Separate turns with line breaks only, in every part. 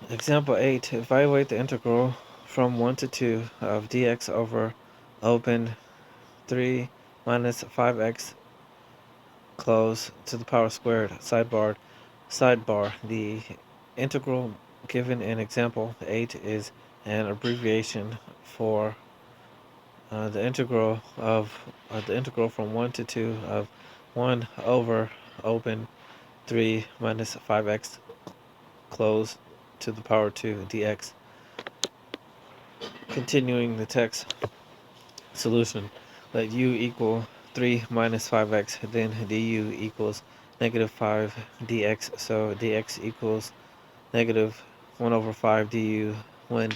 Example 8. Evaluate the integral from 1 to 2 of dx over open 3 minus 5x close to the power squared. Sidebar. The integral given in example 8 is an abbreviation for the integral from 1 to 2 of 1 over open 3 minus 5x closed to the power 2 dx. Continuing the text solution, let u equal 3 minus 5x, then du equals negative 5 dx, so dx equals negative 1 over 5 du. When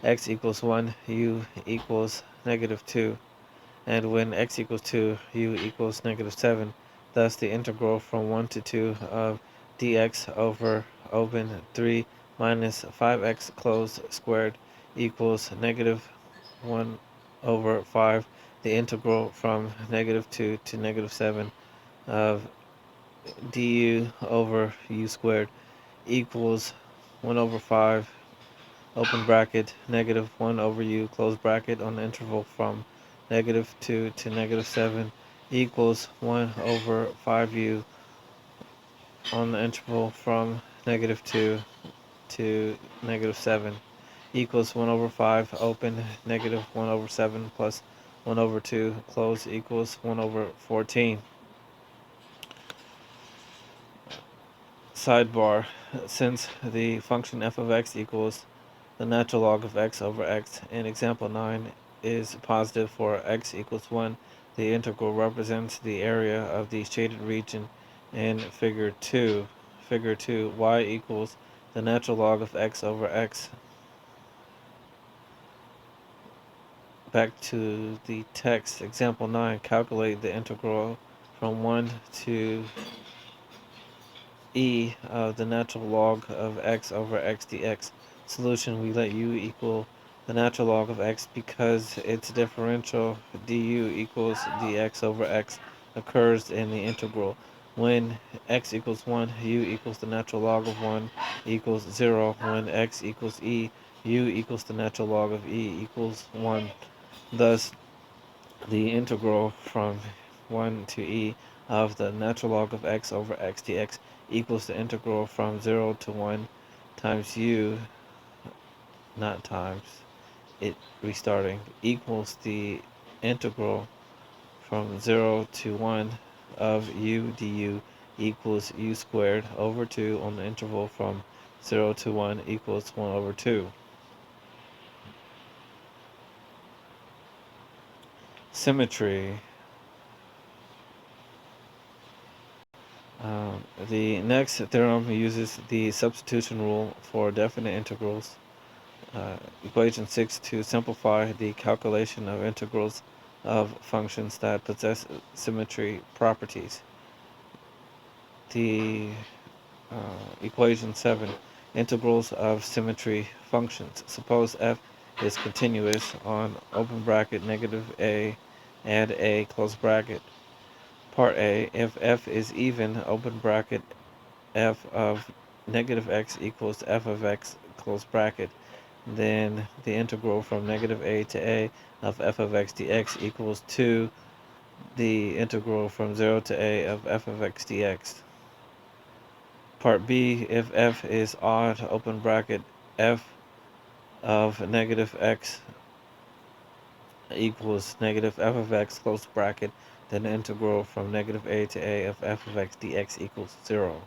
x equals 1, u equals negative 2, and when x equals 2, u equals negative 7. Thus, the integral from 1 to 2 of dx over open 3 minus 5x closed squared equals negative 1 over 5. The integral from negative 2 to negative 7 of du over u squared equals 1 over 5 open bracket, negative 1 over u, close bracket, on the interval from negative 2 to negative 7 equals 1 over 5u on the interval from negative 2 to negative 7 equals 1 over 5 open, negative 1 over 7 plus 1 over 2 close equals 1 over 14. Sidebar. Since the function f of x equals the natural log of x over x in example 9 is positive for x equals 1, the integral represents the area of the shaded region in figure 2. Figure 2, y equals the natural log of x over x. Back to the text. Example 9, calculate the integral from 1 to e of the natural log of x over x dx. Solution, we let u equal the natural log of x because its differential du equals dx over x occurs in the integral. When x equals 1, u equals the natural log of 1 equals 0. When x equals e, u equals the natural log of e equals 1. Thus, the integral from 1 to e of the natural log of x over x dx equals the integral from 0 to 1 times u, not times, it restarting, equals the integral from 0 to 1 of u du equals u squared over 2 on the interval from 0 to 1 equals 1 over 2. Symmetry. The next theorem uses the substitution rule for definite integrals. Equation 6 to simplify the calculation of integrals of functions that possess symmetry properties. The equation 7, integrals of symmetry functions. Suppose f is continuous on open bracket negative a and a close bracket. Part A, if f is even, open bracket, f of negative x equals f of x close bracket, then the integral from negative a to a of f of x dx equals 2 the integral from 0 to a of f of x dx. Part B, if f is odd, open bracket, f of negative x equals negative f of x close bracket, then the integral from negative a to a of f of x dx equals 0.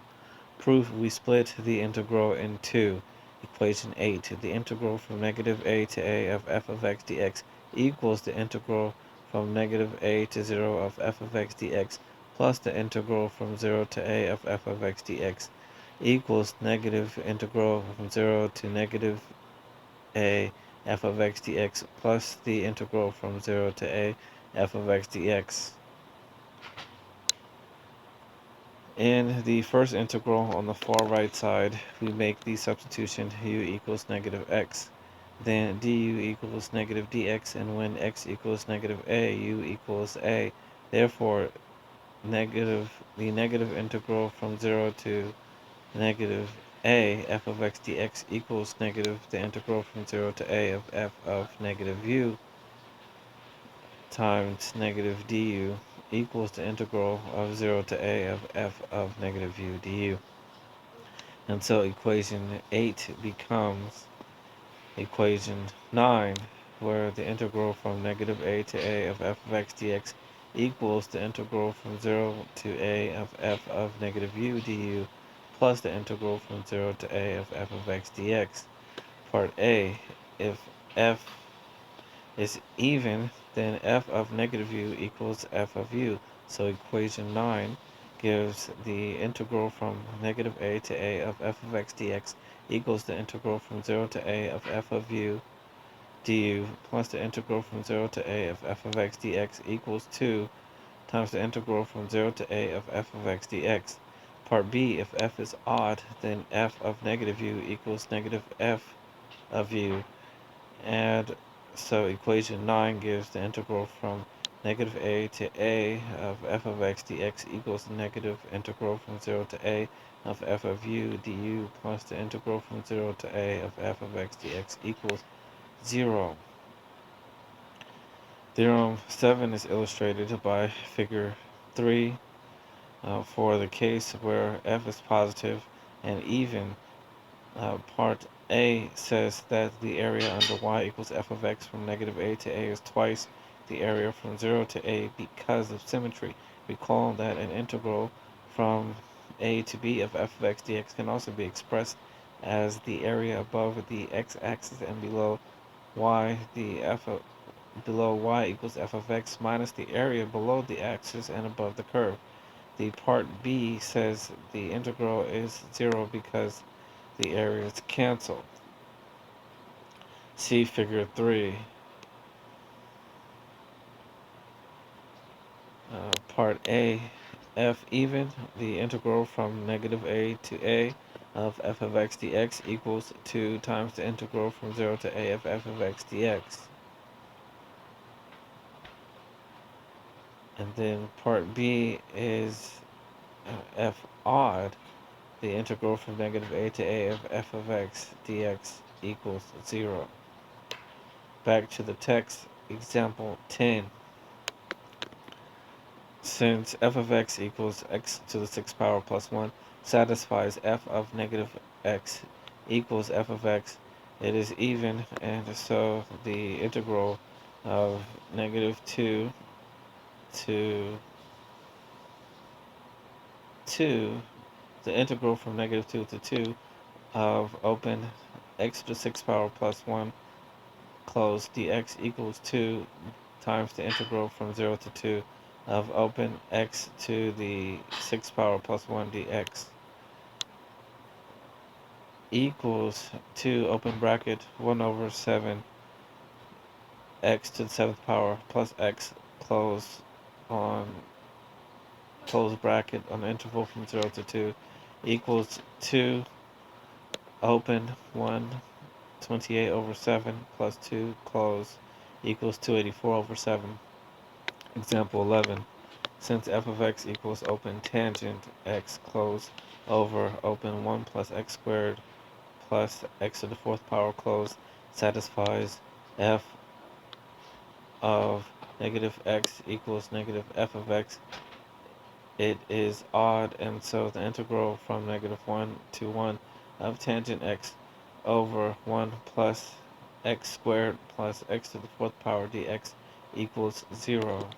Proof, we split the integral in two. Equation 8, the integral from negative a to a of f of x dx equals the integral from negative a to 0 of f of x dx plus the integral from 0 to a of f of x dx equals negative integral from 0 to negative a f of x dx plus the integral from 0 to a f of x dx. In the first integral on the far right side, we make the substitution u equals negative x. Then du equals negative dx, and when x equals negative a, u equals a. Therefore, the negative integral from 0 to negative a f of x dx equals negative the integral from 0 to a of f of negative u times negative du equals the integral of 0 to a of f of negative u du. And so equation 8 becomes equation 9, where the integral from negative a to a of f of x dx equals the integral from 0 to a of f of negative u du plus the integral from 0 to a of f of x dx. Part A, if f is even, then f of negative u equals f of u. So equation 9 gives the integral from negative a to a of f of x dx equals the integral from 0 to a of f of u du plus the integral from 0 to a of f of x dx equals 2 times the integral from 0 to a of f of x dx. Part B, if f is odd, then f of negative u equals negative f of u. And so equation 9 gives the integral from negative a to a of f of x dx equals the negative integral from 0 to a of f of u du plus the integral from 0 to a of f of x dx equals 0. Theorem 7 is illustrated by figure 3 for the case where f is positive and even. Part A says that the area under y equals f of x from negative a to a is twice the area from 0 to a because of symmetry. Recall that an integral from a to b of f of x dx can also be expressed as the area above the x-axis and below y, below y equals f of x minus the area below the axis and above the curve. The part B says the integral is 0 because the areas cancel. See figure 3. Part A, f even, the integral from negative a to a of f of x dx equals 2 times the integral from 0 to a of f of x dx. And then part B is f odd, the integral from negative a to a of f of x dx equals 0. Back to the text, example 10. Since f of x equals x to the 6th power plus 1 satisfies f of negative x equals f of x, it is even, and so the integral of negative 2 to 2, the integral from negative 2 to 2 of open x to the 6th power plus 1 close dx equals 2 times the integral from 0 to 2 of open x to the 6th power plus 1 dx equals 2 open bracket 1 over 7 x to the 7th power plus x close on close bracket on the interval from 0 to 2 equals 2 open 128 over 7 plus 2 close equals 284 over 7. Example 11. Since f of x equals open tangent x close over open 1 plus x squared plus x to the 4th power close satisfies f of negative x equals negative f of x, it is odd, and so the integral from negative 1 to 1 of tangent x over 1 plus x squared plus x to the 4th power dx equals 0.